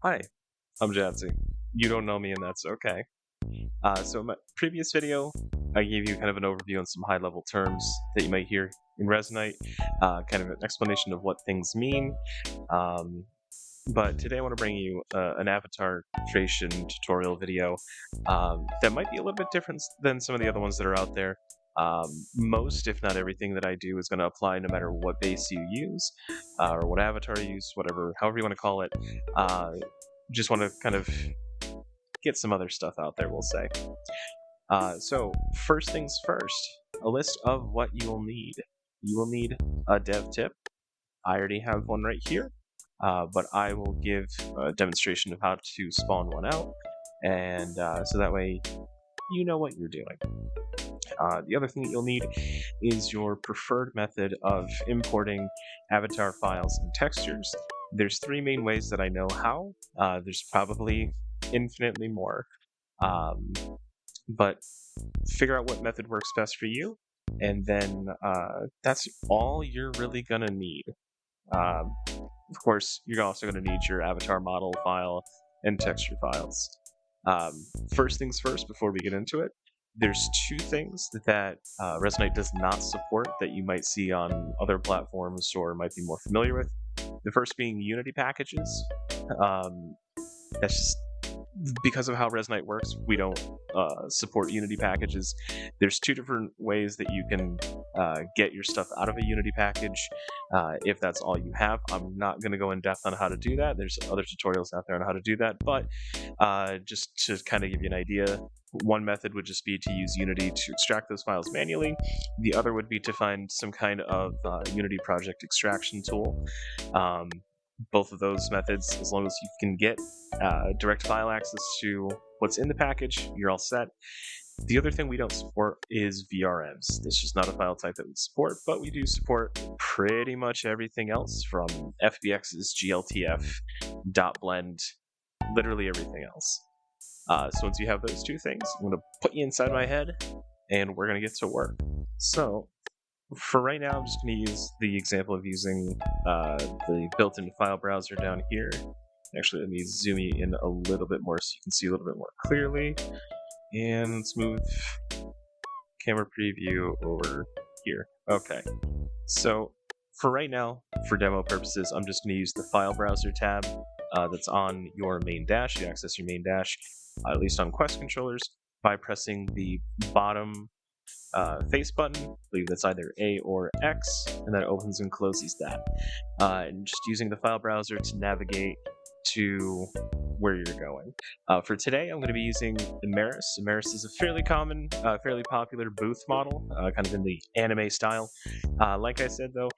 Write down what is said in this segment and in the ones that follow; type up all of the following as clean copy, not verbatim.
Hi, I'm Xiexe. You don't know me, and that's okay. So in my previous video, I gave you kind of an overview on some high-level terms that you might hear in Resonite, kind of an explanation of what things mean. Um, but today I want to bring you an avatar creation tutorial video that might be a little bit different than some of the other ones that are out there. Most, if not everything that I do is going to apply no matter what base you use, or what avatar you use, however you want to call it. Just want to kind of get some other stuff out there, we'll say. So first things first, a list of what you will need. You will need a DevTip. I already have one right here, but I will give a demonstration of how to spawn one out, and so that way you know what you're doing. The other thing that you'll need is your preferred method of importing avatar files and textures. There's three main ways that I know how. There's probably infinitely more, but figure out what method works best for you, and then that's all you're really gonna need. Of course, you're also going to need your avatar model file and texture files. First things first, before we get into it, there's two things that Resonite does not support that you might see on other platforms or might be more familiar with. The first being Unity packages. That's just because of how Resonite works, we don't support Unity packages. There's two different ways that you can get your stuff out of a Unity package if that's all you have. I'm not going to go in depth on how to do that. There's other tutorials out there on how to do that, but just to kind of give you an idea, one method would just be to use Unity to extract those files manually. The other would be to find some kind of Unity project extraction tool. Both of those methods, as long as you can get direct file access to what's in the package, you're all set. The other thing we don't support is VRMs. This is just not a file type that we support, but we do support pretty much everything else from FBX's GLTF, .blend, literally everything else. So once you have those two things, I'm going to put you inside my head, and we're going to get to work. So for right now, I'm just going to use the example of using the built-in file browser down here. Actually, let me zoom you in a little bit more so you can see a little bit more clearly. And let's move camera preview over here. Okay, so for right now, for demo purposes, I'm just going to use the file browser tab that's on your main dash. You access your main dash, at least on Quest controllers, by pressing the bottom face button. I believe that's either A or X, and then it opens and closes that. And just using the file browser to navigate to where you're going. For today, I'm going to be using Imaris. Imaris is a fairly common, fairly popular booth model, kind of in the anime style. Like I said, though,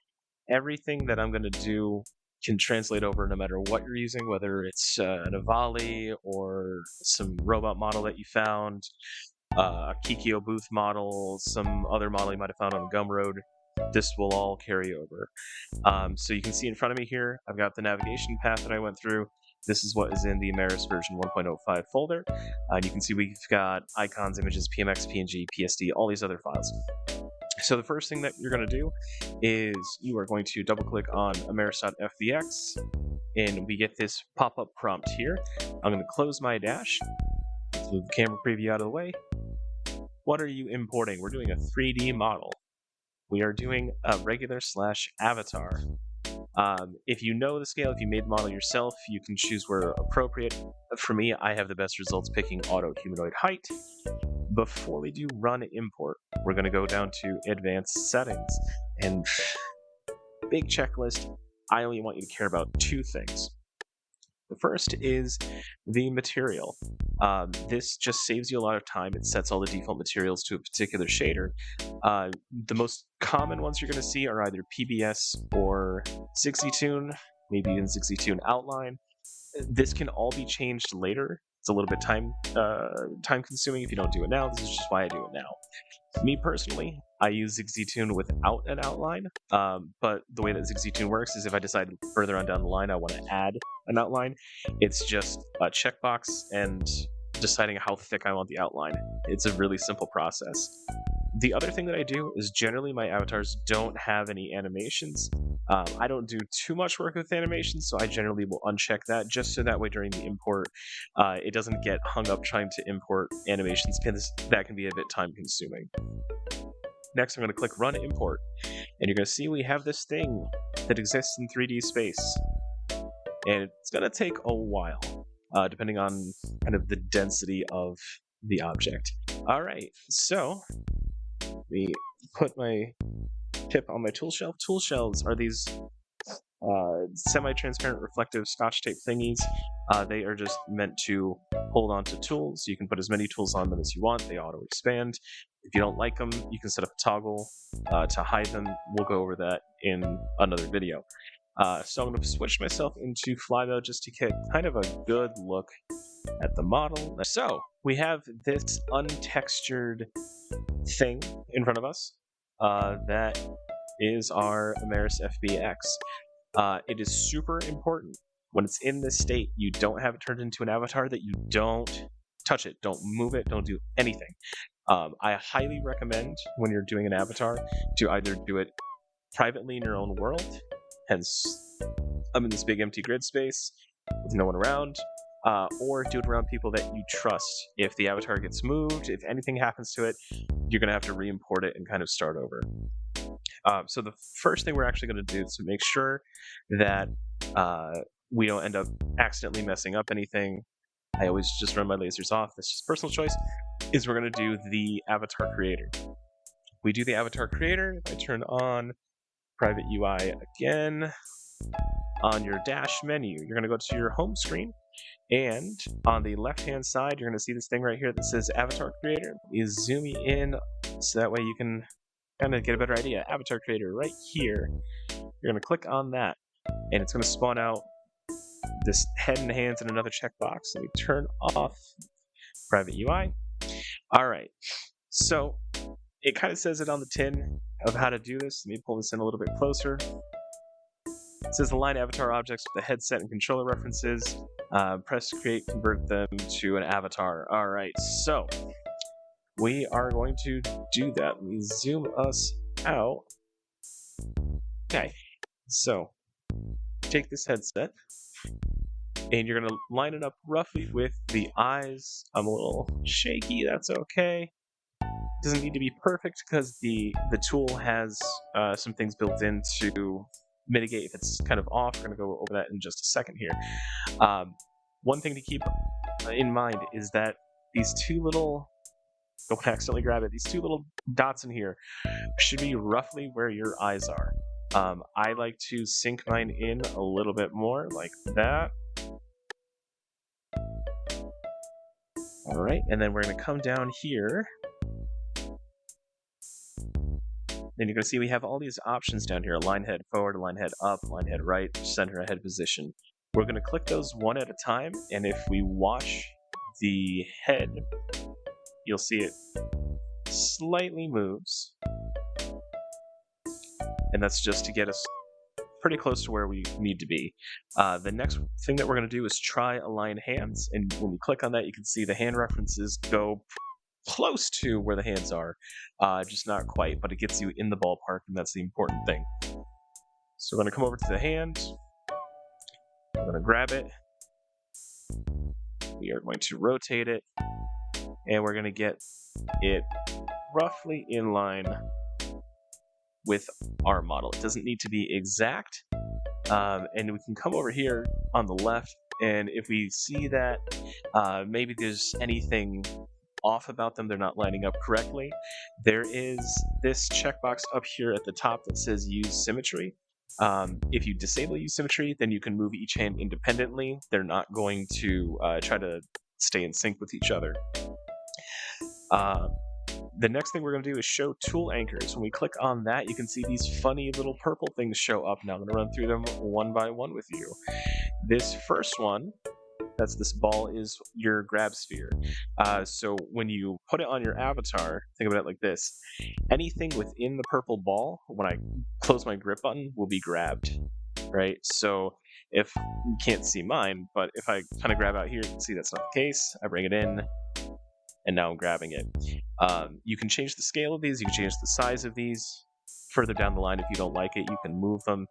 everything that I'm going to do can translate over no matter what you're using, whether it's an Avali or some robot model that you found, a Kikyo booth model, some other model you might have found on Gumroad. This will all carry over. So you can see in front of me here, I've got the navigation path that I went through. This is what is in the Imaris version 1.05 folder. You can see we've got icons, images, PMX, PNG, PSD, all these other files. So the first thing that you're going to do is you are going to double click on Imaris.fbx, and we get this pop-up prompt here. I'm going to close my dash. Let's move the camera preview out of the way. What are you importing? We're doing a 3D model. We are doing a regular / avatar. If you know the scale, if you made the model yourself, you can choose where appropriate. For me, I have the best results picking auto humanoid height. Before we do run import, we're going to go down to advanced settings. And big checklist, I only want you to care about two things. The first is the material. This just saves you a lot of time. It sets all the default materials to a particular shader. The most common ones you're going to see are either PBS or Xiexe Toon, maybe even Xiexe Toon Outline. This can all be changed later. It's a little bit time consuming if you don't do it now. This is just why I do it now. Me personally, I use Xiexe Toon without an outline, but the way that Xiexe Toon works is if I decide further on down the line I want to add an outline, it's just a checkbox and deciding how thick I want the outline. It's a really simple process. The other thing that I do is generally my avatars don't have any animations. I don't do too much work with animations, so I generally will uncheck that just so that way during the import, it doesn't get hung up trying to import animations because that can be a bit time consuming. Next, I'm going to click Run Import, and you're going to see we have this thing that exists in 3D space. And it's going to take a while, depending on kind of the density of the object. All right, so we put my tip on my tool shelf. Tool shelves are these semi-transparent reflective scotch tape thingies. They are just meant to hold on to tools. You can put as many tools on them as you want. They auto expand. If you don't like them, you can set up a toggle to hide them. We'll go over that in another video. So I'm going to switch myself into fly mode just to get kind of a good look at the model. So we have this untextured thing in front of us that is our Ameris FBX. It is super important when it's in this state, you don't have it turned into an avatar, that you don't touch it, don't move it, don't do anything. I highly recommend when you're doing an avatar to either do it privately in your own world, hence I'm in this big empty grid space with no one around, or do it around people that you trust. If the avatar gets moved, if anything happens to it, you're going to have to re-import it and kind of start over. So the first thing we're actually going to do is to make sure that we don't end up accidentally messing up anything. I always just run my lasers off. That's just personal choice. Is we're going to do the avatar creator. We do the avatar creator. If I turn on private UI again, on your dash menu, you're going to go to your home screen. And on the left-hand side, you're going to see this thing right here that says Avatar Creator. You zoom me in so that way you can kind of get a better idea. Avatar Creator right here. You're going to click on that, and it's going to spawn out this head and hands and another checkbox. Let me turn off private UI. All right. So it kind of says it on the tin of how to do this. Let me pull this in a little bit closer. It says align avatar objects with the headset and controller references. Press create, convert them to an avatar. All right, so we are going to do that. Let me zoom us out. Okay, so take this headset and you're going to line it up roughly with the eyes. I'm a little shaky, that's okay. Doesn't need to be perfect because the tool has some things built in to mitigate if it's kind of off. We're going to go over that in just a second here. One thing to keep in mind is that these two little, don't accidentally grab it, these two little dots in here should be roughly where your eyes are. I like to sink mine in a little bit more, like that. All right, and then we're going to come down here. Then you're going to see we have all these options down here: align head forward, align head up, align head right, center head position. We're going to click those one at a time, and if we watch the head, you'll see it slightly moves. And that's just to get us pretty close to where we need to be. The next thing that we're going to do is try align hands, and when we click on that, you can see the hand references go close to where the hands are, just not quite, but it gets you in the ballpark, and that's the important thing. So we're going to come over to the hand. We're going to grab it. We are going to rotate it, and we're going to get it roughly in line with our model. It doesn't need to be exact, and we can come over here on the left, and if we see that maybe there's anything off about them, they're not lining up correctly, there is this checkbox up here at the top that says use symmetry. If you disable use symmetry, then you can move each hand independently. They're not going to try to stay in sync with each other. The next thing we're going to do is show tool anchors. When we click on that, you can see these funny little purple things show up. Now I'm going to run through them one by one with you. This first one, that's this ball, is your grab sphere. So when you put it on your avatar, think about it like this. Anything within the purple ball, when I close my grip button, will be grabbed, right? So if you can't see mine, but if I kind of grab out here, you can see that's not the case. I bring it in, and now I'm grabbing it. You can change the scale of these, you can change the size of these. Further down the line, if you don't like it, you can move them.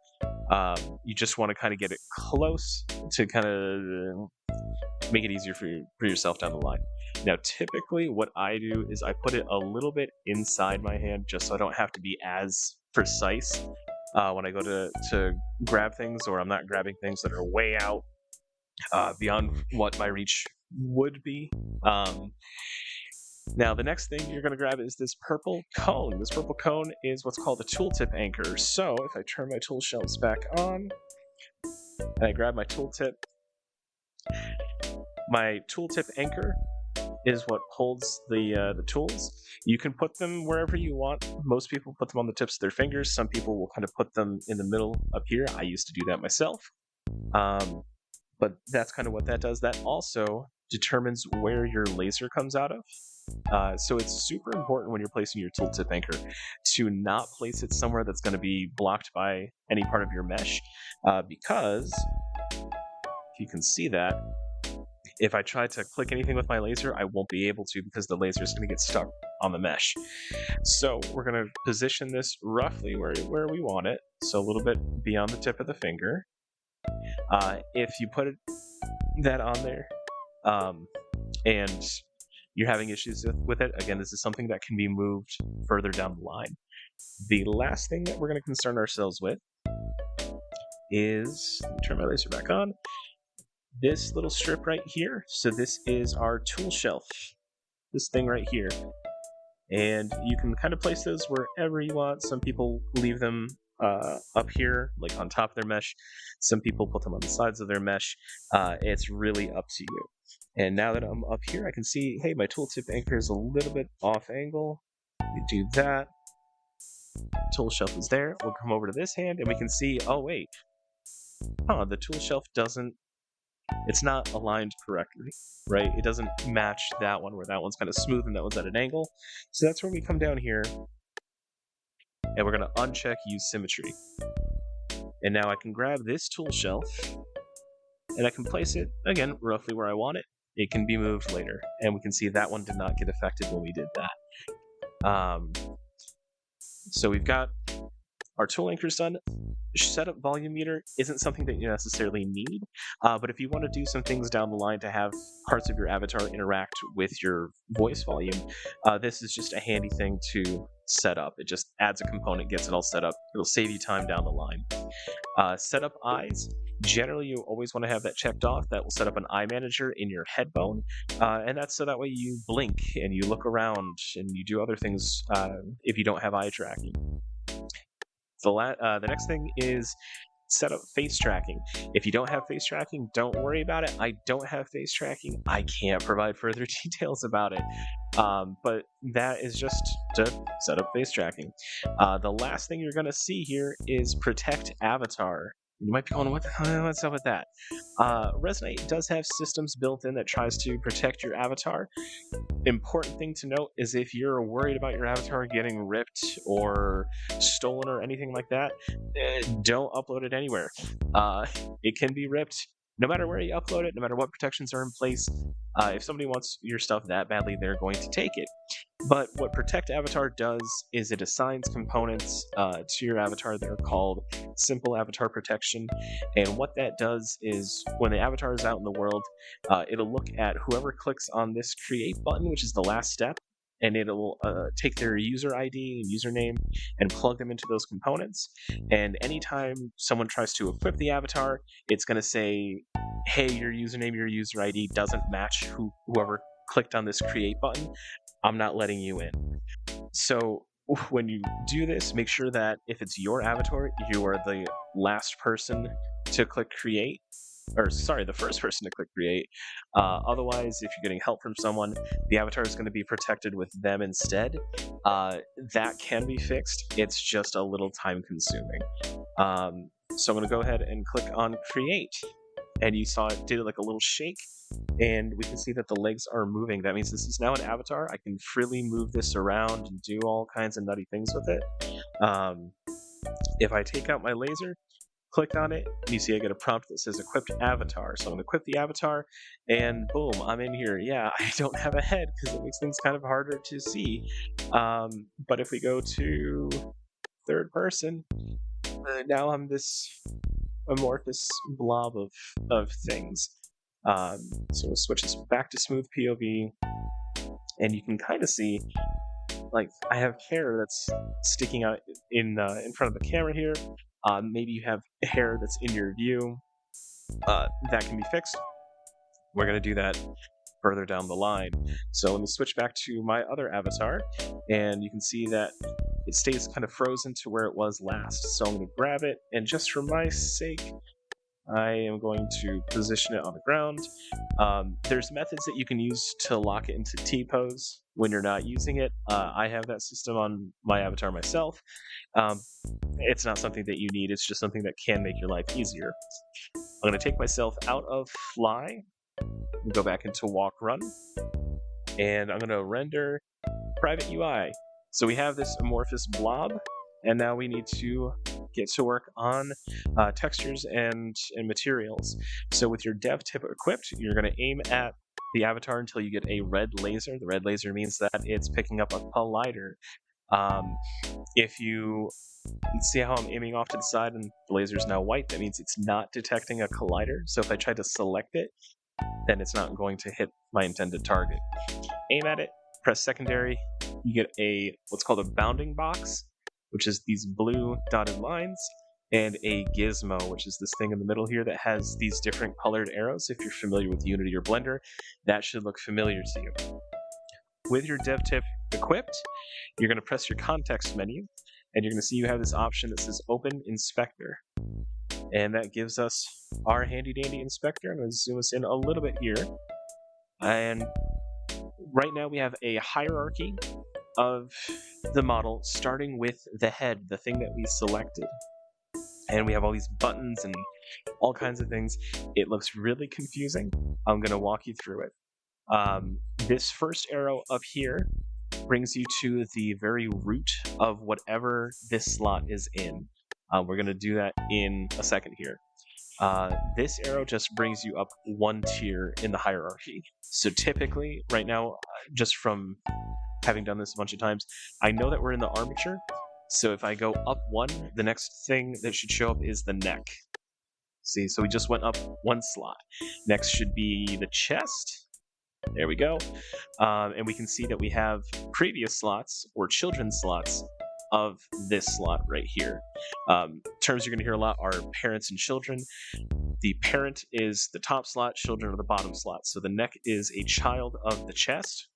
You just want to kind of get it close to kind of make it easier for yourself down the line. Now, typically what I do is I put it a little bit inside my hand just so I don't have to be as precise when I go to grab things, or I'm not grabbing things that are way out beyond what my reach would be. Now, the next thing you're going to grab is this purple cone. This purple cone is what's called a tooltip anchor. So if I turn my tool shelves back on and I grab my tooltip anchor is what holds the tools. You can put them wherever you want. Most people put them on the tips of their fingers. Some people will kind of put them in the middle up here. I used to do that myself. But that's kind of what that does. That also determines where your laser comes out of. So it's super important when you're placing your tooltip anchor to not place it somewhere that's going to be blocked by any part of your mesh, because if you can see that, if I try to click anything with my laser, I won't be able to because the laser is going to get stuck on the mesh. So we're going to position this roughly where we want it, so a little bit beyond the tip of the finger. If you put that on there and you're having issues with it, again, this is something that can be moved further down the line. The last thing that we're going to concern ourselves with is, let me turn my laser back on, this little strip right here. So this is our tool shelf, this thing right here. And you can kind of place those wherever you want. Some people leave them up here, like on top of their mesh. Some people put them on the sides of their mesh. It's really up to you. And now that I'm up here, I can see, hey, my tooltip anchor is a little bit off angle. We do that. Tool shelf is there. We'll come over to this hand and we can see, oh wait, the tool shelf it's not aligned correctly, right? It doesn't match that one, where that one's kind of smooth and that one's at an angle. So that's where we come down here and we're going to uncheck use symmetry. And now I can grab this tool shelf and I can place it, again, roughly where I want it. It can be moved later, and we can see that one did not get affected when we did that. So we've got our tool anchors done. Setup volume meter isn't something that you necessarily need, but if you want to do some things down the line to have parts of your avatar interact with your voice volume, this is just a handy thing to set up. It just adds a component, gets it all set up. It'll save you time down the line. Set up eyes. Generally, you always want to have that checked off. That will set up an eye manager in your head bone, and that's so that way you blink and you look around and you do other things if you don't have eye tracking. The next thing is set up face tracking. If you don't have face tracking, don't worry about it. I don't have face tracking. I can't provide further details about it. But that is just to set up face tracking. The last thing you're going to see here is protect avatar. You might be going, what's up with that? Resonite does have systems built in that tries to protect your avatar. Important thing to note is if you're worried about your avatar getting ripped or stolen or anything like that, don't upload it anywhere. It can be ripped no matter where you upload it, no matter what protections are in place. If somebody wants your stuff that badly, they're going to take it. But what Protect Avatar does is it assigns components to your avatar that are called Simple Avatar Protection. And what that does is when the avatar is out in the world, it'll look at whoever clicks on this Create button, which is the last step, and it'll take their user ID and username and plug them into those components. And anytime someone tries to equip the avatar, it's going to say, hey, your username, your user ID doesn't match whoever clicked on this Create button. I'm not letting you in. So when you do this, make sure that if it's your avatar, you are the last person to click Create. Or sorry, the first person to click Create. Otherwise, if you're getting help from someone, the avatar is going to be protected with them instead. That can be fixed. It's just a little time consuming. So I'm going to go ahead and click on Create. And you saw it did like a little shake. And we can see that the legs are moving. That means this is now an avatar. I can freely move this around and do all kinds of nutty things with it. If I take out my laser, click on it, and you see I get a prompt that says equipped avatar. So I'm going to equip the avatar, and boom, I'm in here. Yeah, I don't have a head because it makes things kind of harder to see. But if we go to third person, now I'm this amorphous blob of things. So we'll switch this back to smooth POV, and you can kind of see, like, I have hair that's sticking out in front of the camera here. Maybe you have hair that's in your view. That can be fixed. We're going to do that further down the line. So let me switch back to my other avatar, and you can see that it stays kind of frozen to where it was last. So I'm going to grab it, and just for my sake, I am going to position it on the ground. There's methods that you can use to lock it into T-pose when you're not using it. I have that system on my avatar myself. It's not something that you need, it's just something that can make your life easier. I'm going to take myself out of fly, go back into walk run, and I'm going to render private UI. So we have this amorphous blob, and now we need to get to work on textures and materials. So with your DevTip equipped, you're going to aim at the avatar until you get a red laser. The red laser means that it's picking up a collider. If you see how I'm aiming off to the side and the laser is now white, that means it's not detecting a collider. So if I try to select it, then it's not going to hit my intended target. Aim at it, press secondary, you get what's called a bounding box, which is these blue dotted lines, and a gizmo, which is this thing in the middle here that has these different colored arrows. If you're familiar with Unity or Blender, that should look familiar to you. With your DevTip equipped, you're going to press your context menu, and you're going to see you have this option that says Open Inspector. And that gives us our handy-dandy inspector. I'm going to zoom us in a little bit here. And right now we have a hierarchy of the model, starting with the head, the thing that we selected. And we have all these buttons and all kinds of things. It looks really confusing. I'm going to walk you through it. This first arrow up here brings you to the very root of whatever this slot is in. We're going to do that in a second here. This arrow just brings you up one tier in the hierarchy. So typically, right now, just from having done this a bunch of times, I know that we're in the armature. So if I go up one, the next thing that should show up is the neck. See, so we just went up one slot. Next should be the chest. There we go. And we can see that we have previous slots or children's slots of this slot right here. Terms you're going to hear a lot are parents and children. The parent is the top slot, children are the bottom slot. So the neck is a child of the chest.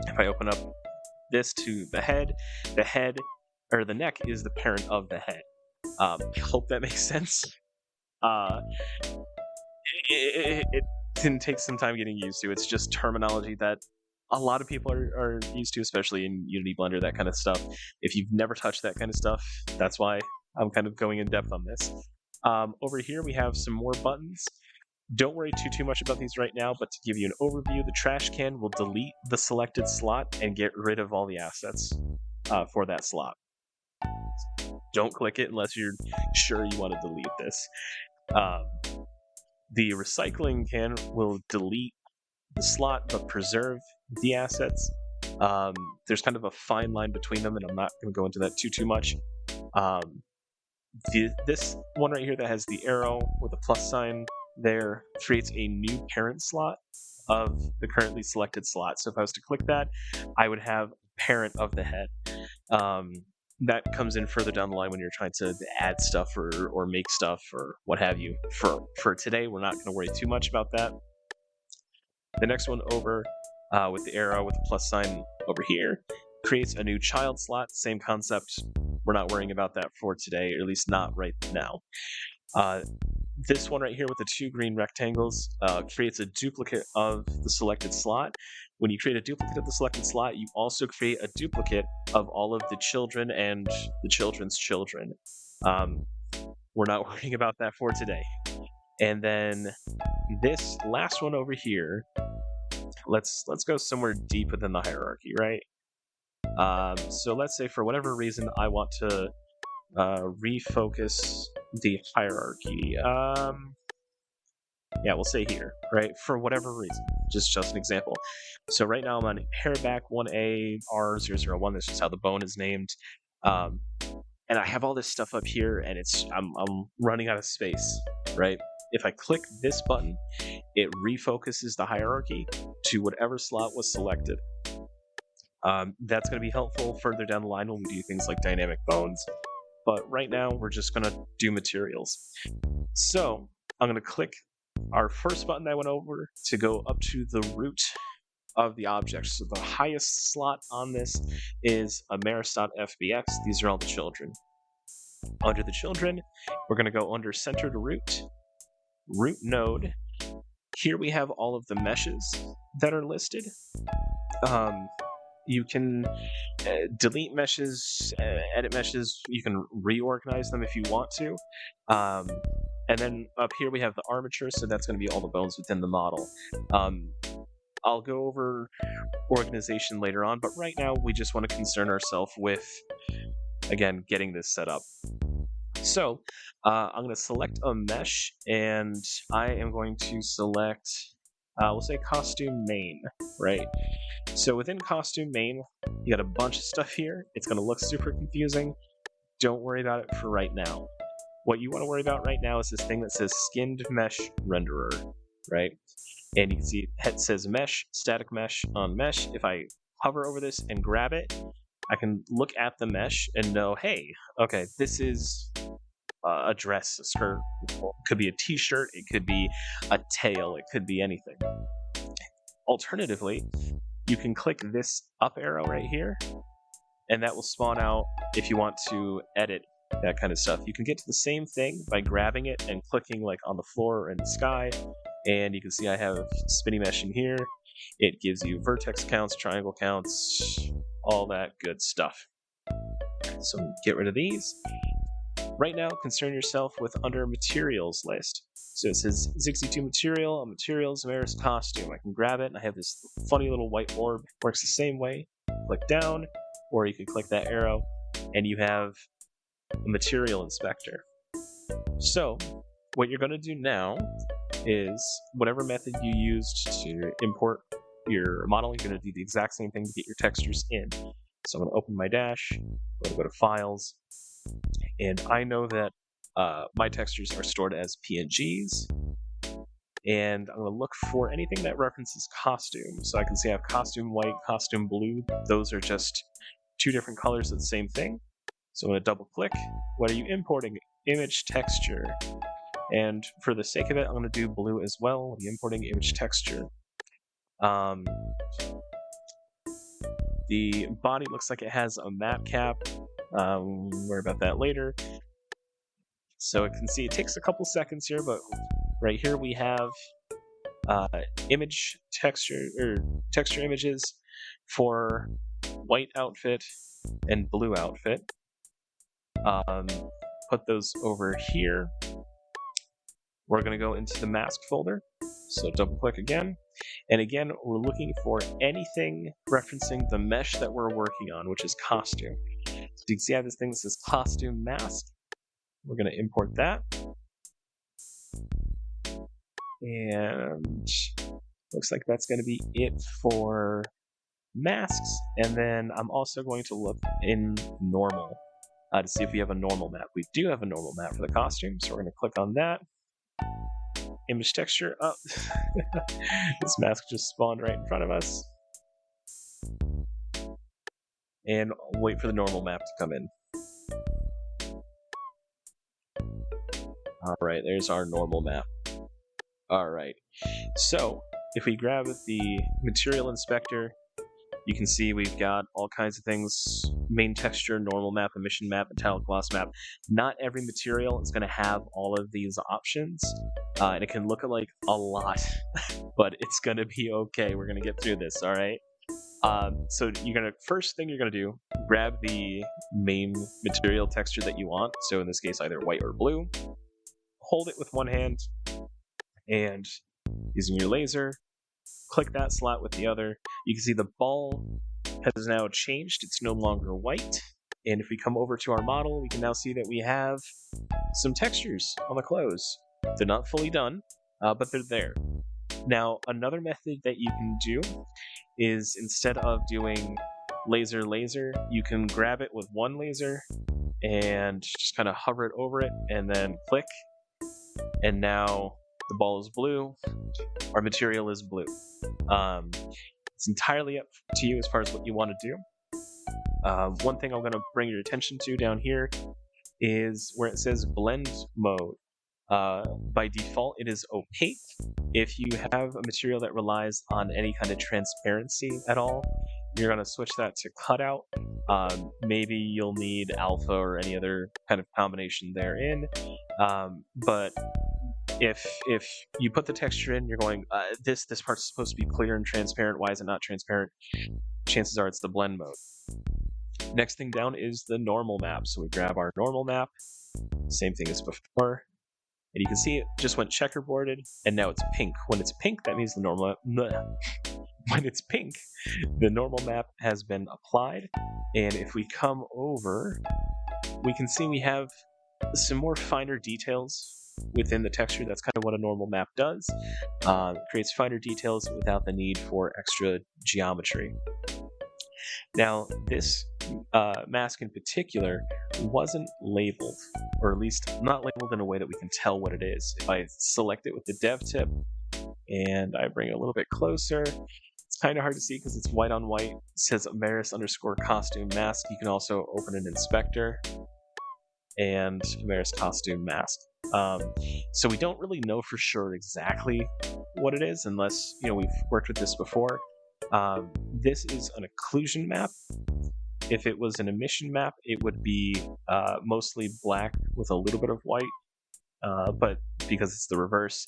If I open up this to the head, or the neck is the parent of the head. I hope that makes sense. It can take some time getting used to. It's just terminology that a lot of people are used to, especially in Unity, Blender, that kind of stuff. If you've never touched that kind of stuff, that's why I'm kind of going in depth on this. Over here we have some more buttons. Don't worry too much about these right now, but to give you an overview, the trash can will delete the selected slot and get rid of all the assets for that slot. Don't click it unless you're sure you want to delete this. The recycling can will delete the slot but preserve the assets. There's kind of a fine line between them, and I'm not going to go into that too much. This one right here that has the arrow with a plus sign there creates a new parent slot of the currently selected slot. So if I was to click that, I would have parent of the head. That comes in further down the line when you're trying to add stuff or make stuff or what have you. For today, we're not going to worry too much about that. The next one over with the arrow with the plus sign over here creates a new child slot. Same concept. We're not worrying about that for today, or at least not right now. This one right here with the two green rectangles creates a duplicate of the selected slot. When you create a duplicate of the selected slot, you also create a duplicate of all of the children and the children's children. We're not worrying about that for today. And then this last one over here, let's go somewhere deep within the hierarchy, right? So let's say for whatever reason I want to refocus the hierarchy. Yeah, we'll say here, right? For whatever reason, just an example. So right now I'm on hairback 1A R001. This is how the bone is named. And I have all this stuff up here, and I'm running out of space, right? If I click this button, it refocuses the hierarchy to whatever slot was selected. That's going to be helpful further down the line when we do things like dynamic bones. But right now, we're just going to do materials. So I'm going to click our first button I went over to go up to the root of the object. So the highest slot on this is Amaris.fbx. These are all the children. Under the children, we're going to go under center to root node. Here we have all of the meshes that are listed. You can delete meshes, edit meshes. You can reorganize them if you want to. And then up here we have the armature, so that's going to be all the bones within the model. I'll go over organization later on, but right now we just want to concern ourselves with, again, getting this set up. So I'm going to select a mesh, and I am going to select, we'll say costume main, right? So within costume main, you got a bunch of stuff here. It's going to look super confusing. Don't worry about it for right now. What you want to worry about right now is this thing that says skinned mesh renderer, right? And you can see it says mesh, static mesh on mesh. If I hover over this and grab it, I can look at the mesh and know, hey, okay, this is a dress, a skirt. It could be a t-shirt, it could be a tail, it could be anything. Alternatively, you can click this up arrow right here, and that will spawn out if you want to edit that kind of stuff. You can get to the same thing by grabbing it and clicking like on the floor or in the sky, and you can see I have spinny mesh in here. It gives you vertex counts, triangle counts, all that good stuff. So get rid of these. Right now, concern yourself with under materials list. So it says Xiexe 2 material, a materials, Amaris costume. I can grab it, and I have this funny little white orb. Works the same way. Click down, or you can click that arrow, and you have a material inspector. So what you're going to do now is whatever method you used to import your model, you're going to do the exact same thing to get your textures in. So I'm going to open my dash, I'm going to go to Files, and I know that my textures are stored as PNGs, and I'm going to look for anything that references costume. So I can see I have costume white, costume blue. Those are just two different colors of the same thing. So I'm going to double click. What are you importing? Image texture. And for the sake of it, I'm going to do blue as well. I'm importing image texture. The body looks like it has a map cap. Worry about that later. So it can see it takes a couple seconds here, but right here we have image texture or texture images for white outfit and blue outfit. Put those over here. We're going to go into the mask folder. So double click again. And again, we're looking for anything referencing the mesh that we're working on, which is costume. So you can see I have this thing that says costume mask. We're going to import that. And looks like that's going to be it for masks. And then I'm also going to look in normal to see if we have a normal map. We do have a normal map for the costume, so we're going to click on that. Image texture up. This mask just spawned right in front of us. And wait for the normal map to come in. Alright, there's our normal map. Alright, so if we grab the material inspector, you can see we've got all kinds of things: main texture, normal map, emission map, metallic gloss map. Not every material is going to have all of these options, and it can look like a lot, but it's going to be okay. We're going to get through this, all right? So first thing you're going to do, grab the main material texture that you want. So in this case, either white or blue. Hold it with one hand, and using your laser, click that slot with the other. You can see the ball has now changed. It's no longer white. And if we come over to our model, we can now see that we have some textures on the clothes. They're not fully done, but they're there. Now, another method that you can do is instead of doing laser, you can grab it with one laser and just kind of hover it over it and then click. And now the ball is blue. Our material is blue. It's entirely up to you as far as what you want to do. One thing I'm going to bring your attention to down here is where it says blend mode. By default, it is opaque. If you have a material that relies on any kind of transparency at all, you're going to switch that to cutout. Maybe you'll need alpha or any other kind of combination therein. But if you put the texture in, you're going, this part's supposed to be clear and transparent. Why is it not transparent? Chances are it's the blend mode. Next thing down is the normal map. So we grab our normal map, same thing as before. And you can see it just went checkerboarded, and now it's pink. When it's pink, that means the normal. When it's pink, the normal map has been applied. And if we come over, we can see we have some more finer details within the texture. That's kind of what a normal map does. It creates finer details without the need for extra geometry. Now, this mask in particular wasn't labeled, or at least not labeled in a way that we can tell what it is. If I select it with the DevTip and I bring it a little bit closer, it's kind of hard to see because it's white on white. It says Amaris_costume mask. You can also open an inspector and Amaris costume mask. So we don't really know for sure exactly what it is unless we've worked with this before. This is an occlusion map. If it was an emission map, it would be mostly black with a little bit of white. But because it's the reverse,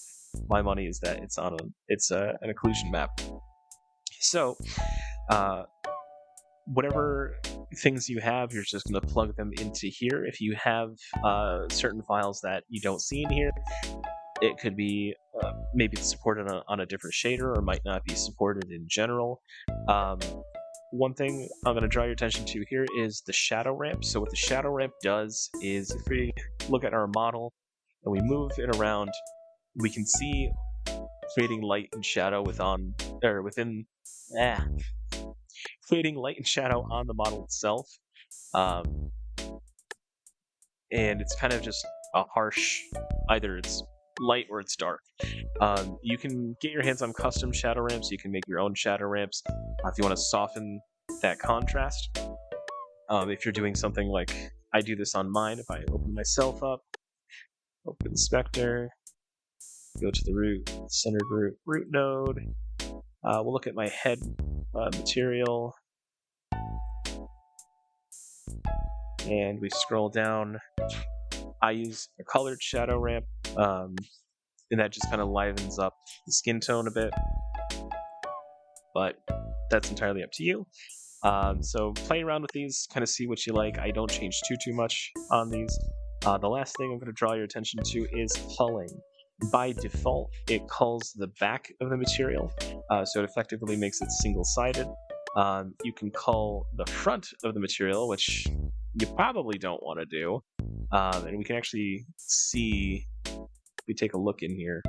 my money is that it's an occlusion map. So whatever things you have, you're just going to plug them into here. If you have certain files that you don't see in here, it could be maybe it's supported on a different shader or might not be supported in general. One thing I'm going to draw your attention to here is the shadow ramp. So what the shadow ramp does is if we look at our model and we move it around, we can see creating light and shadow creating light and shadow on the model itself. And it's kind of just a harsh, either it's light or it's dark. You can get your hands on custom shadow ramps. You can make your own shadow ramps if you want to soften that contrast. If you're doing something like I do this on mine, if I open myself up, open inspector, go to the centered root node, we'll look at my head material, and we scroll down. I use a colored shadow ramp, and that just kind of livens up the skin tone a bit, but that's entirely up to you. So play around with these, kind of see what you like. I don't change too much on these. The last thing I'm going to draw your attention to is culling. By default, it culls the back of the material, so it effectively makes it single-sided. You can cull the front of the material, which you probably don't want to do, and we can actually see, if we take a look in here,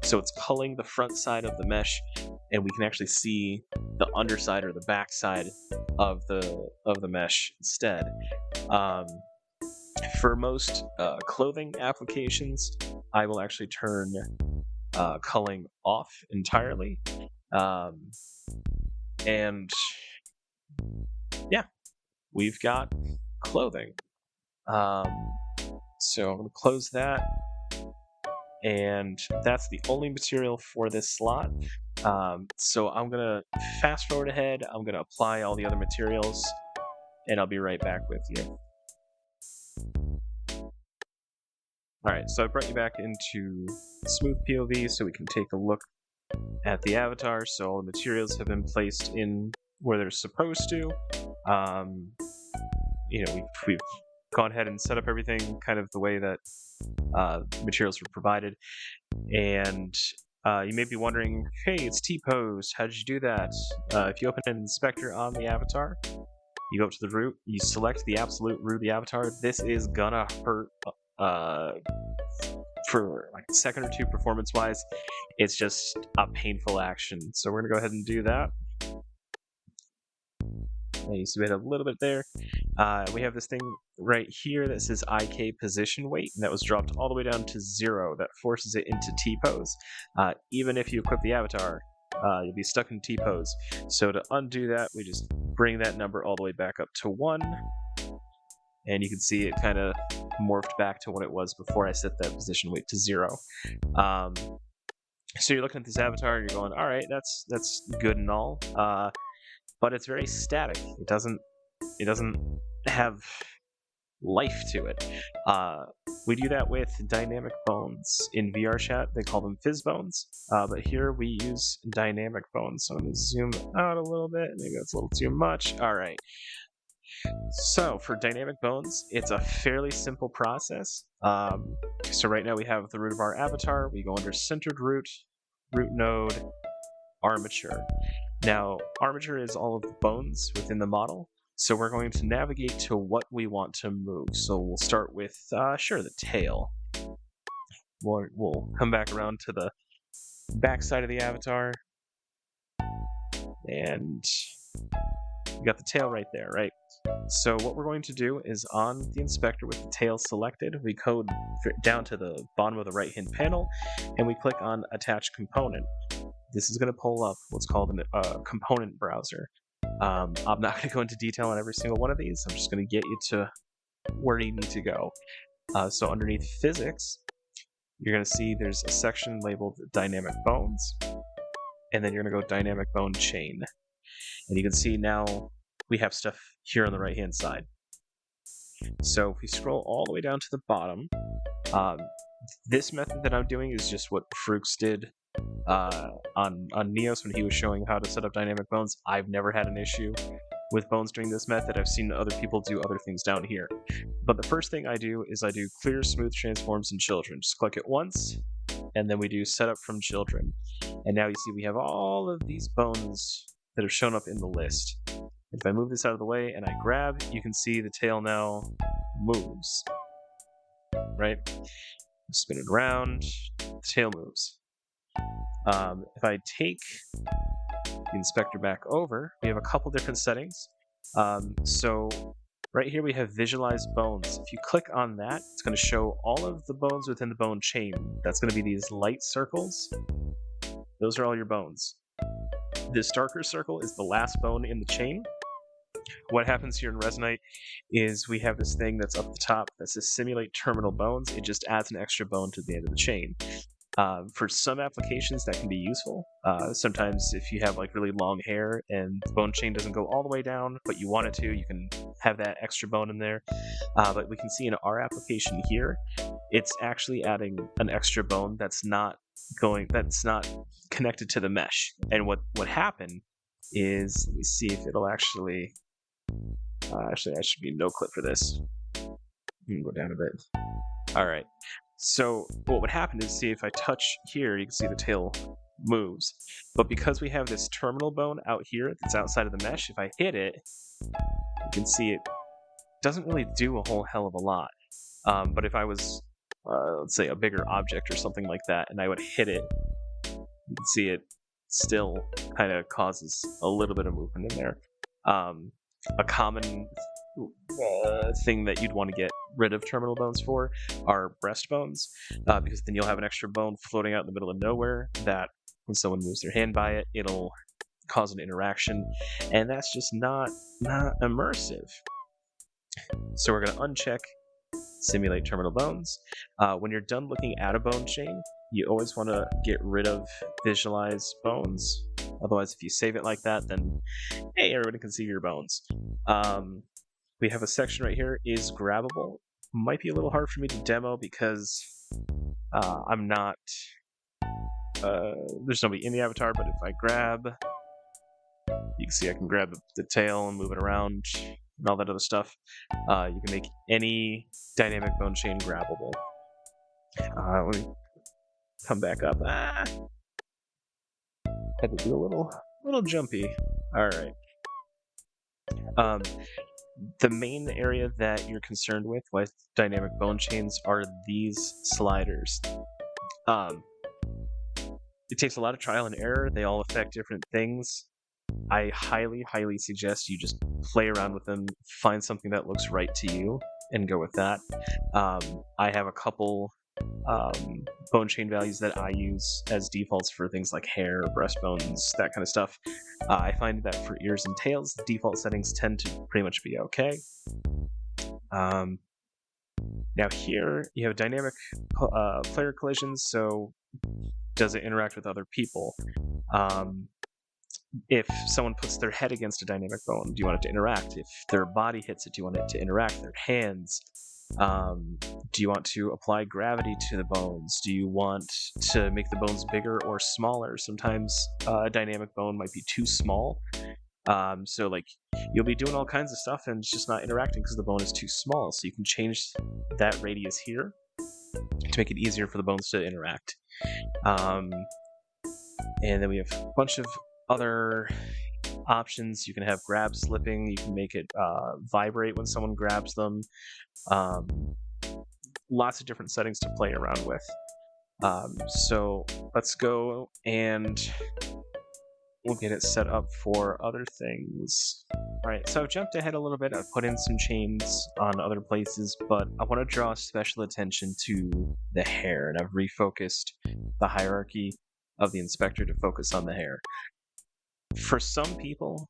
so it's culling the front side of the mesh, and we can actually see the underside or the back side of the mesh instead. For most clothing applications, I will actually turn culling off entirely. And yeah, we've got clothing. So I'm going to close that. And that's the only material for this slot. So I'm going to fast forward ahead. I'm going to apply all the other materials, and I'll be right back with you. Alright, so I brought you back into smooth POV so we can take a look at the avatar. So all the materials have been placed in where they're supposed to. We've gone ahead and set up everything kind of the way that materials were provided. And you may be wondering, hey, it's T-posed. How did you do that? If you open an inspector on the avatar, You go up to the root, you select the absolute root of the avatar. This is gonna hurt for like a second or two performance-wise. It's just a painful action. So we're gonna go ahead and do that. And you see we had a little bit there. We have this thing right here that says IK position weight, and that was dropped all the way down to 0. That forces it into T-pose. Even if you equip the avatar, you'll be stuck in T-pose. So to undo that, we just bring that number all the way back up to 1. And you can see it kind of morphed back to what it was before I set that position weight to 0. So you're looking at this avatar, and you're going, all right, that's good and all, but it's very static. It doesn't have life to it. We do that with dynamic bones. In VR chat, they call them fizz bones, but here we use dynamic bones. So I'm going to zoom out a little bit. Maybe that's a little too much. All right. So for dynamic bones, it's a fairly simple process. So right now we have the root of our avatar. We go under centered root, root node, armature. Now, armature is all of the bones within the model. So we're going to navigate to what we want to move. So we'll start with, sure, the tail. We'll come back around to the back side of the avatar. And we got the tail right there, right? So what we're going to do is on the inspector with the tail selected, we code down to the bottom of the right-hand panel, and we click on Attach Component. This is going to pull up what's called a component browser. I'm not going to go into detail on every single one of these. I'm just going to get you to where you need to go. So underneath physics, you're going to see there's a section labeled Dynamic Bones, and then you're going to go Dynamic Bone Chain. And you can see now we have stuff here on the right-hand side. So if we scroll all the way down to the bottom, this method that I'm doing is just what Frooks did on Neos when he was showing how to set up dynamic bones. I've never had an issue with bones doing this method. I've seen other people do other things down here. But the first thing I do is I do clear smooth transforms and children. Just click it once, and then we do setup from children. And now you see we have all of these bones that are shown up in the list. If I move this out of the way and I grab, you can see the tail now moves, right? Spin it around, the tail moves. If I take the inspector back over, we have a couple different settings. So right here we have visualize bones. If you click on that, it's going to show all of the bones within the bone chain. That's going to be these light circles. Those are all your bones. This darker circle is the last bone in the chain. What happens here in Resonite is we have this thing that's up the top that says simulate terminal bones. It just adds an extra bone to the end of the chain. For some applications that can be useful. Sometimes if you have like really long hair and the bone chain doesn't go all the way down, but you want it to, you can have that extra bone in there. But we can see in our application here, it's actually adding an extra bone that's not connected to the mesh. And what happened is, let me see if it'll actually I should be no clip for this. You can go down a bit. All right. So what would happen is, see if I touch here, you can see the tail moves. But because we have this terminal bone out here that's outside of the mesh, if I hit it, you can see it doesn't really do a whole hell of a lot. But if I was, let's say, a bigger object or something like that, and I would hit it, you can see it still kind of causes a little bit of movement in there. A common thing that you'd want to get rid of terminal bones for are breast bones, because then you'll have an extra bone floating out in the middle of nowhere that when someone moves their hand by it, it'll cause an interaction, and that's just not immersive. So we're going to uncheck simulate terminal bones. When you're done looking at a bone chain, you always want to get rid of visualize bones. Otherwise, if you save it like that, then hey, everybody can see your bones. We have a section right here, is grabbable. Might be a little hard for me to demo because I'm not, there's nobody in the avatar, but if I grab, you can see I can grab the tail and move it around and all that other stuff. You can make any dynamic bone chain grabbable. Let me come back up. Had to do a little jumpy. All right. Um, the main area that you're concerned with dynamic bone chains are these sliders. It takes a lot of trial and error. They all affect different things. I highly, highly suggest you just play around with them, find something that looks right to you, and go with that. I have a couple bone chain values that I use as defaults for things like hair, breastbones, that kind of stuff. I find that for ears and tails, the default settings tend to pretty much be okay. Now here, you have dynamic player collisions, so does it interact with other people? If someone puts their head against a dynamic bone, do you want it to interact? If their body hits it, do you want it to interact? Their hands? Do you want to apply gravity to the bones? Do you want to make the bones bigger or smaller? Sometimes a dynamic bone might be too small. So like you'll be doing all kinds of stuff and it's just not interacting because the bone is too small. So you can change that radius here to make it easier for the bones to interact. And then we have a bunch of other options. You can have grab slipping. You can make it vibrate when someone grabs them. Lots of different settings to play around with. So let's go and we'll get it set up for other things. All right, so I've jumped ahead a little bit. I've put in some chains on other places, but I want to draw special attention to the hair, and I've refocused the hierarchy of the inspector to focus on the hair. For some people,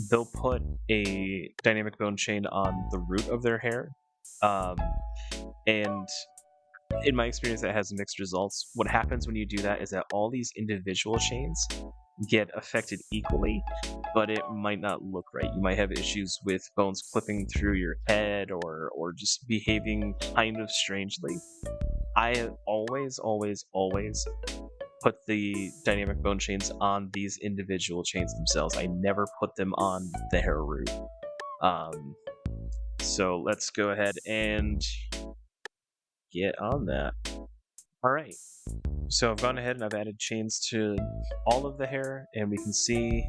they'll put a dynamic bone chain on the root of their hair, and in my experience, that has mixed results. What happens when you do that is that all these individual chains get affected equally, but it might not look right. You might have issues with bones clipping through your head or just behaving kind of strangely. I always put the dynamic bone chains on these individual chains themselves. I never put them on the hair root. So let's go ahead and get on that. All right. So I've gone ahead and I've added chains to all of the hair, and we can see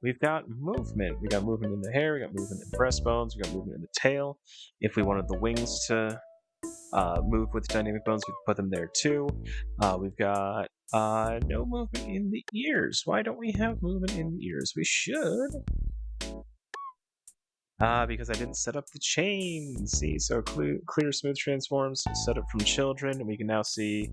we've got movement. We got movement in the hair, we got movement in the breastbones, we got movement in the tail. If we wanted the wings to move with dynamic bones, we can put them there too. We've got no movement in the ears. Why don't we have movement in the ears? We should. Because I didn't set up the chain. See, so clear smooth transforms, set up from children, and we can now see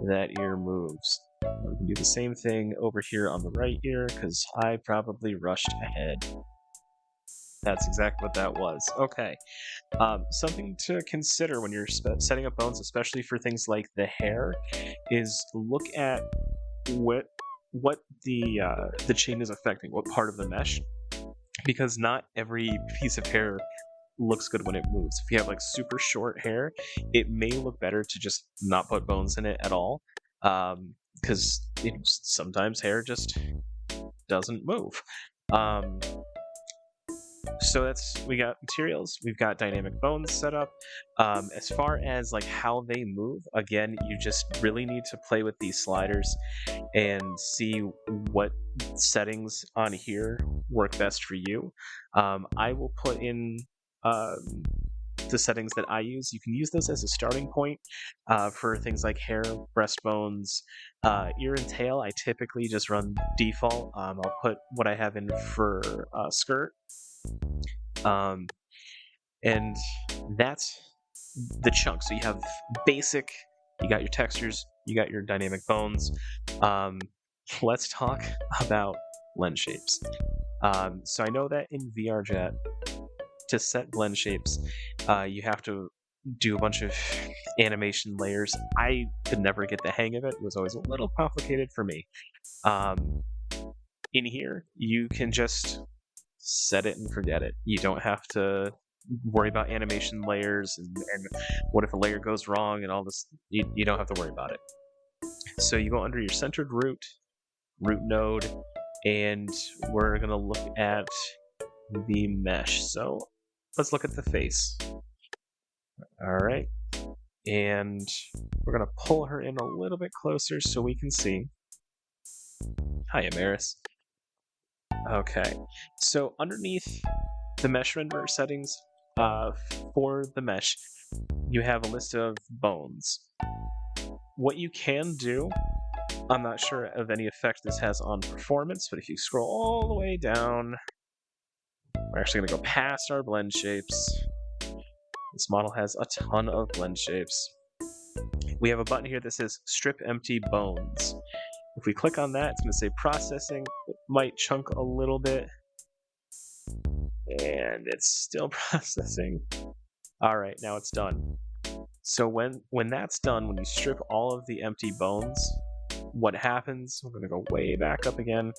that ear moves. We can do the same thing over here on the right ear, because I probably rushed ahead. That's exactly what that was. Okay. Something to consider when you're setting up bones, especially for things like the hair, is look at what the chain is affecting, what part of the mesh. Because not every piece of hair looks good when it moves. If you have like super short hair, it may look better to just not put bones in it at all, because sometimes hair just doesn't move. So we got materials, we've got dynamic bones set up. As far as like how they move, again, you just really need to play with these sliders and see what settings on here work best for you. I will put in the settings that I use. You can use those as a starting point for things like hair, breastbones, ear and tail. I typically just run default. I'll put what I have in for skirt. And that's the chunk. So you have basic, you got your textures, you got your dynamic bones. Let's talk about Blendshapes. So I know that in VRJet, to set Blendshapes, you have to do a bunch of animation layers. I could never get the hang of it. It was always a little complicated for me. In here, you can just set it and forget it. You don't have to worry about animation layers and what if a layer goes wrong and all this. You don't have to worry about it. So you go under your centered root node, and we're going to look at the mesh. So let's look at the face. All right. And we're going to pull her in a little bit closer so we can see. Hi, Amaris. Okay, so underneath the mesh renderer settings for the mesh, you have a list of bones. What you can do, I'm not sure of any effect this has on performance, but if you scroll all the way down, we're actually going to go past our blend shapes. This model has a ton of blend shapes. We have a button here that says strip empty bones. If we click on that, it's going to say processing. It might chunk a little bit, and it's still processing. All right, now it's done. So when that's done, when you strip all of the empty bones, what happens, we're going to go way back up again,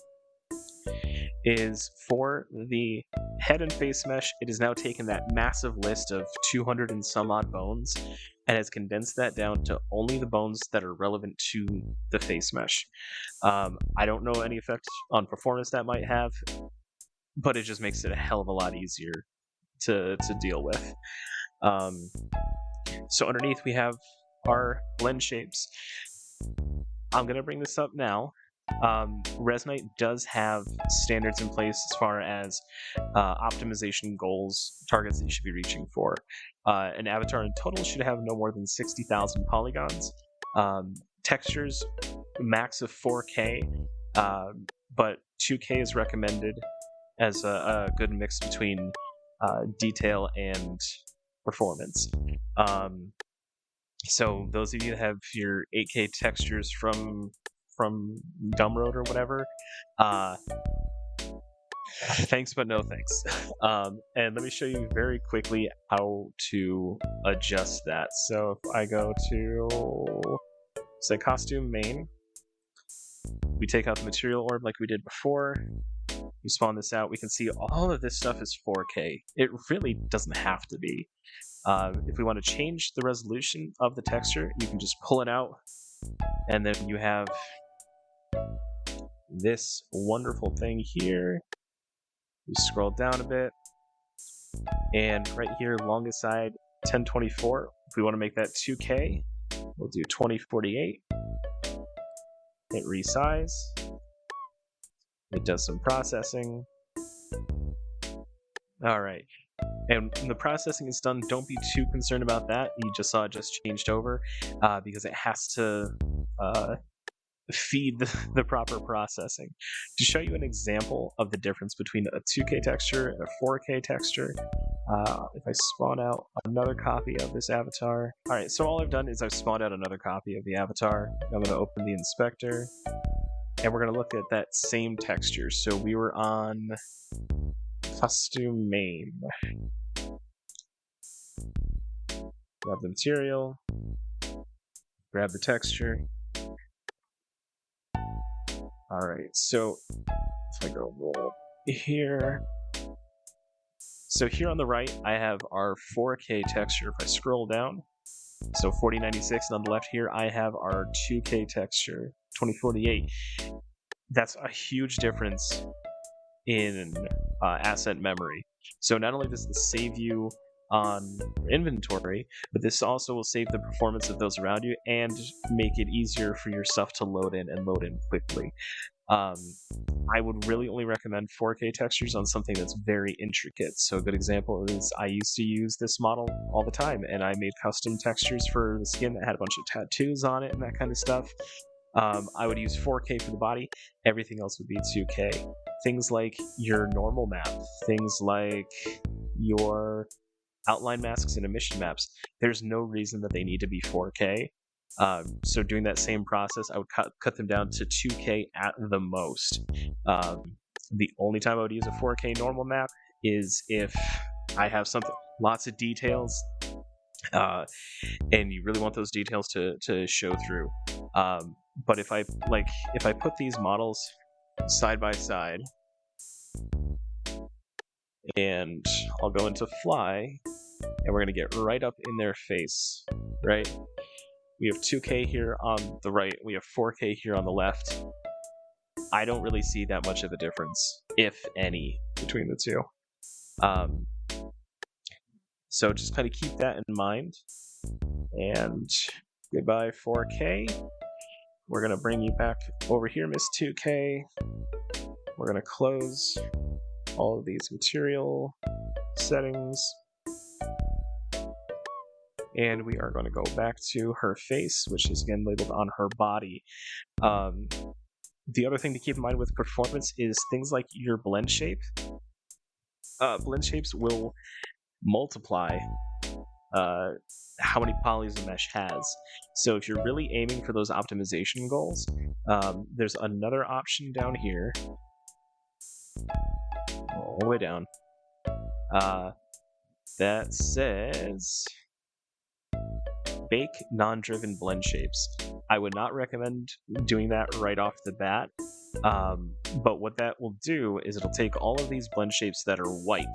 is for the head and face mesh, it has now taken that massive list of 200 and some odd bones and has condensed that down to only the bones that are relevant to the face mesh. I don't know any effect on performance that might have, but it just makes it a hell of a lot easier to deal with. So underneath we have our blend shapes. I'm going to bring this up now. Resonite does have standards in place as far as optimization goals, targets that you should be reaching for. An avatar in total should have no more than 60,000 polygons. Textures, max of 4K, but 2K is recommended as a good mix between detail and performance. So those of you that have your 8K textures from Gumroad or whatever, thanks but no thanks. And let me show you very quickly how to adjust that. So if I go to, say, costume main, we take out the material orb like we did before, we spawn this out, we can see all of this stuff is 4K. It really doesn't have to be. If we want to change the resolution of the texture, you can just pull it out, and then you have this wonderful thing here. You scroll down a bit, and right here, longest side, 1024. If we want to make that 2K, we'll do 2048. Hit resize. It does some processing. All right. And when the processing is done, don't be too concerned about that. You just saw it just changed over because it has to feed the proper processing. To show you an example of the difference between a 2K texture and a 4K texture, if I spawn out another copy of this avatar. All right, so all I've done is I've spawned out another copy of the avatar. I'm going to open the inspector, and we're going to look at that same texture. So we were on costume main. Grab the material, grab the texture. All right, so if I go roll here, so here on the right, I have our 4K texture. If I scroll down, so 4096, and on the left here, I have our 2K texture, 2048. That's a huge difference in asset memory. So not only does this save you on inventory, but this also will save the performance of those around you and make it easier for your stuff to load in and load in quickly. I would really only recommend 4K textures on something that's very intricate. So a good example is I used to use this model all the time, and I made custom textures for the skin that had a bunch of tattoos on it and that kind of stuff. I would use 4K for the body. Everything else would be 2K. Things like your normal map, things like your outline masks and emission maps, there's no reason that they need to be 4K. So doing that same process, I would cut them down to 2K at the most. The only time I would use a 4K normal map is if I have something, lots of details, and you really want those details to show through. But if I put these models side by side, and I'll go into fly, and we're gonna get right up in their face, right? We have 2K here on the right, we have 4K here on the left. I don't really see that much of a difference, if any, between the two. So just kind of keep that in mind. And goodbye 4K. We're gonna bring you back over here, Miss 2K. we're going to close all of these material settings. And we are going to go back to her face, which is again labeled on her body. The other thing to keep in mind with performance is things like your blend shape. Blend shapes will multiply how many polys a mesh has. So if you're really aiming for those optimization goals, there's another option down here, all the way down, that says bake non-driven blend shapes. I would not recommend doing that right off the bat, but what that will do is it'll take all of these blend shapes that are white,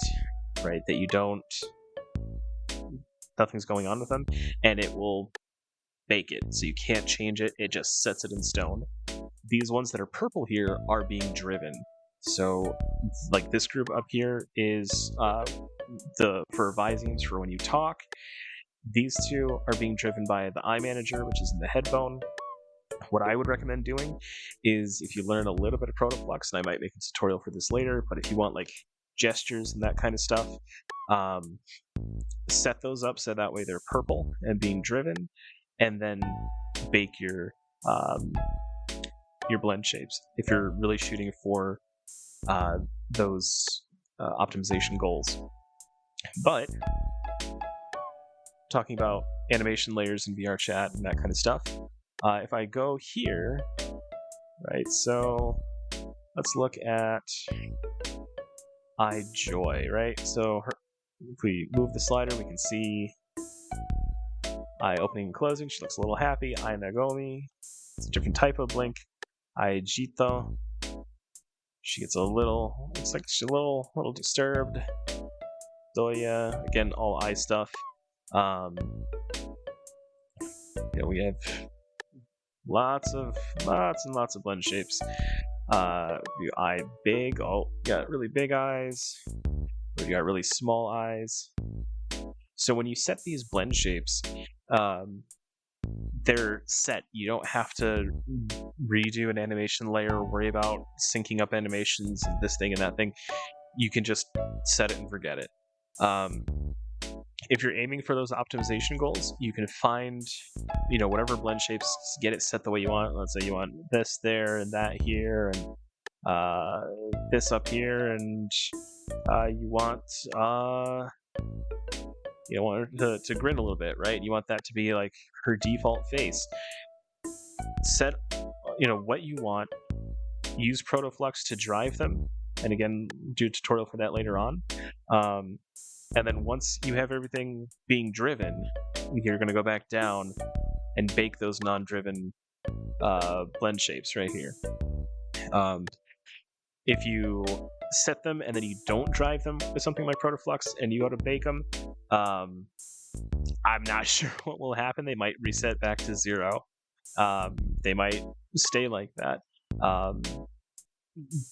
right, that you don't, nothing's going on with them, and it will bake it, so you can't change it, it just sets it in stone. These ones that are purple here are being driven. So like this group up here is for visemes for when you talk. These two are being driven by the eye manager, which is in the head bone. What I would recommend doing is, if you learn a little bit of protoflux, and I might make a tutorial for this later, but if you want like gestures and that kind of stuff, set those up so that way they're purple and being driven, and then bake your blend shapes if you're really shooting for those optimization goals. But talking about animation layers and VR chat and that kind of stuff, if I go here, right, so let's look at iJoy, right? So if we move the slider, we can see eye opening and closing. She looks a little happy. Eye Nagomi, it's a different type of blink. Eye Jito, she gets a little, looks like she's a little disturbed. Doya, again, all eye stuff. We have lots and lots of blend shapes. Eye big, oh, you got really big eyes. You got really small eyes. So when you set these blend shapes, they're set. You don't have to redo an animation layer, worry about syncing up animations and this thing and that thing. You can just set it and forget it. If you're aiming for those optimization goals, you can find, whatever blend shapes, get it set the way you want. Let's say you want this there and that here, and this up here, and you want her to grin a little bit, right? You want that to be like her default face. Set, what you want. Use protoflux to drive them, and again, do a tutorial for that later on. And then once you have everything being driven, you're going to go back down and bake those non-driven blend shapes right here. If you set them and then you don't drive them with something like protoflux and you go to bake them, I'm not sure what will happen. They might reset back to 0. They might stay like that.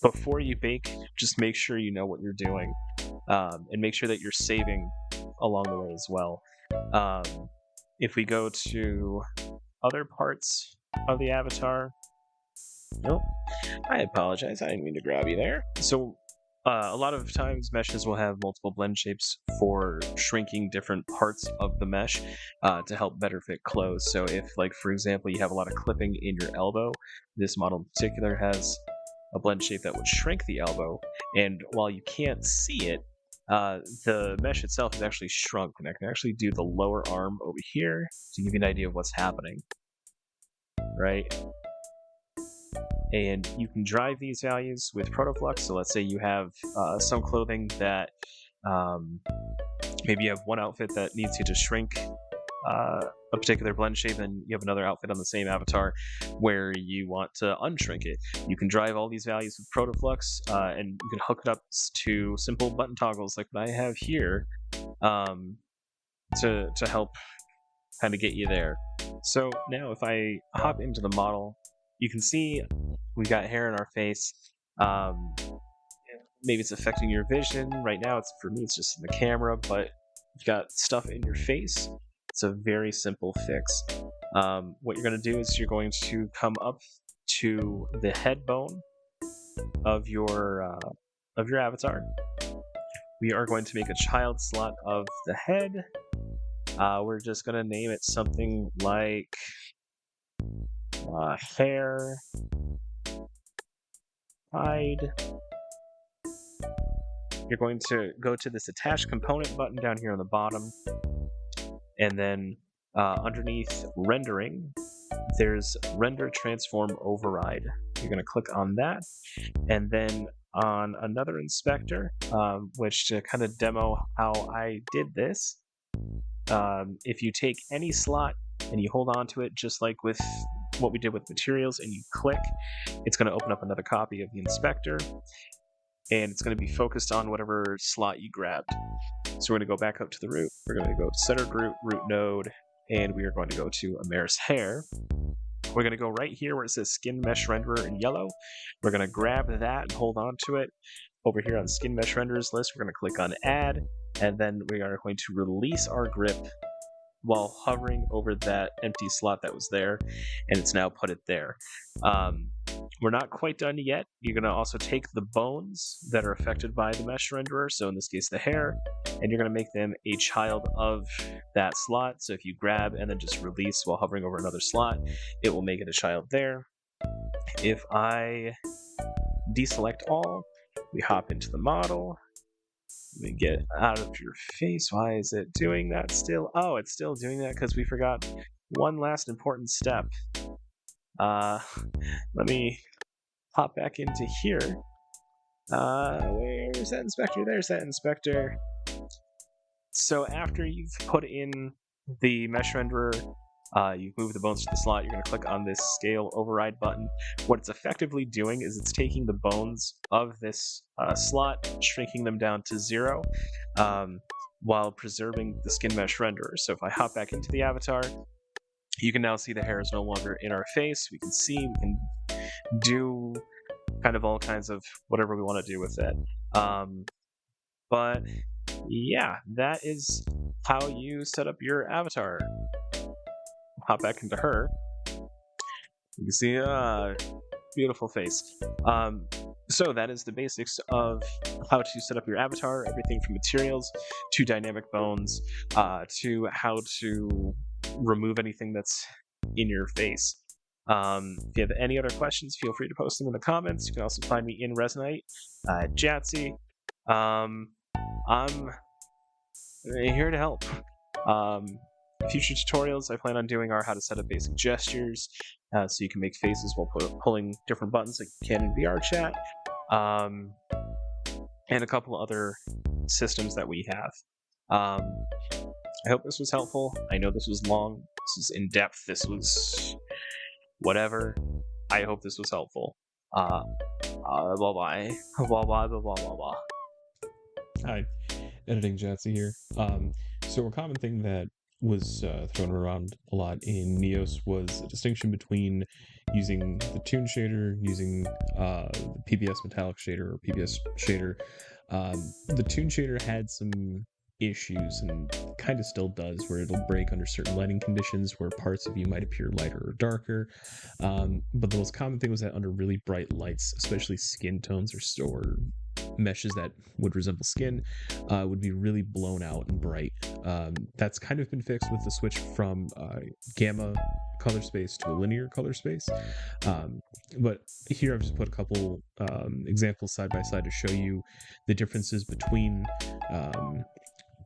Before you bake, just make sure you know what you're doing, and make sure that you're saving along the way as well. If we go to other parts of the avatar, nope, I apologize, I didn't mean to grab you there. So a lot of times meshes will have multiple blend shapes for shrinking different parts of the mesh to help better fit clothes. So if, like, for example, you have a lot of clipping in your elbow, this model in particular has a blend shape that would shrink the elbow, and while you can't see it, the mesh itself is actually shrunk, and I can actually do the lower arm over here to give you an idea of what's happening, right? And you can drive these values with protoflux. So let's say you have some clothing that maybe you have one outfit that needs you to shrink a particular blend shape, and you have another outfit on the same avatar where you want to unshrink it. You can drive all these values with protoflux, and you can hook it up to simple button toggles like what I have here to help kind of get you there. So now if I hop into the model, you can see we've got hair in our face. Maybe it's affecting your vision. Right now, for me, it's just in the camera, but you've got stuff in your face. It's a very simple fix. What you're going to do is you're going to come up to the head bone of your avatar. We are going to make a child slot of the head. We're just going to name it something like hair, hide. You're going to go to this attach component button down here on the bottom, and then underneath rendering, there's render transform override. You're going to click on that, and then on another inspector, which to kind of demo how I did this, if you take any slot and you hold on to it, just like with what we did with materials, and you click, it's going to open up another copy of the inspector, and it's going to be focused on whatever slot you grabbed. So we're going to go back up to the root. We're going to go centered root, root node, and we are going to go to Ameris hair. We're going to go right here where it says skin mesh renderer in yellow. We're going to grab that and hold on to it. Over here on skin mesh renderers list, we're going to click on add, and then we are going to release our grip while hovering over that empty slot that was there, and it's now put it there. We're not quite done yet. You're going to also take the bones that are affected by the mesh renderer, so in this case the hair, and you're going to make them a child of that slot. So if you grab and then just release while hovering over another slot, it will make it a child there. If I deselect all, we hop into the model. Let me get out of your face. Why is it doing that still? Oh, it's still doing that because we forgot one last important step. Let me hop back into here. Where's that inspector? There's that inspector. So after you've put in the mesh renderer, you've moved the bones to the slot, you're going to click on this scale override button. What it's effectively doing is it's taking the bones of this slot, shrinking them down to 0, while preserving the skin mesh renderer. So if I hop back into the avatar, you can now see the hair is no longer in our face. We can see, we can do kind of all kinds of whatever we want to do with it. But yeah, that is how you set up your avatar. Hop back into her. You can see beautiful face. So that is the basics of how to set up your avatar, everything from materials to dynamic bones, to how to remove anything that's in your face. If you have any other questions, feel free to post them in the comments. You can also find me in Resonite, Xiexe. I'm here to help. Future tutorials I plan on doing are how to set up basic gestures, so you can make faces while pulling different buttons like you can in VR chat, and a couple other systems that we have. I hope this was helpful. I know this was long, this was in-depth, this was whatever. I hope this was helpful. Bye-bye. Blah-blah. Hi, editing Xiexe here. So a common thing that was thrown around a lot in Neos was a distinction between using the Toon shader, using the PBS metallic shader or PBS shader. The Toon shader had some issues and kind of still does, where it'll break under certain lighting conditions where parts of you might appear lighter or darker. But the most common thing was that under really bright lights, especially skin tones or meshes that would resemble skin, would be really blown out and bright. That's kind of been fixed with the switch from gamma color space to a linear color space. But here I've just put a couple examples side by side to show you the differences between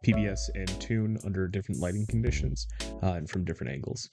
PBS and Toon under different lighting conditions and from different angles.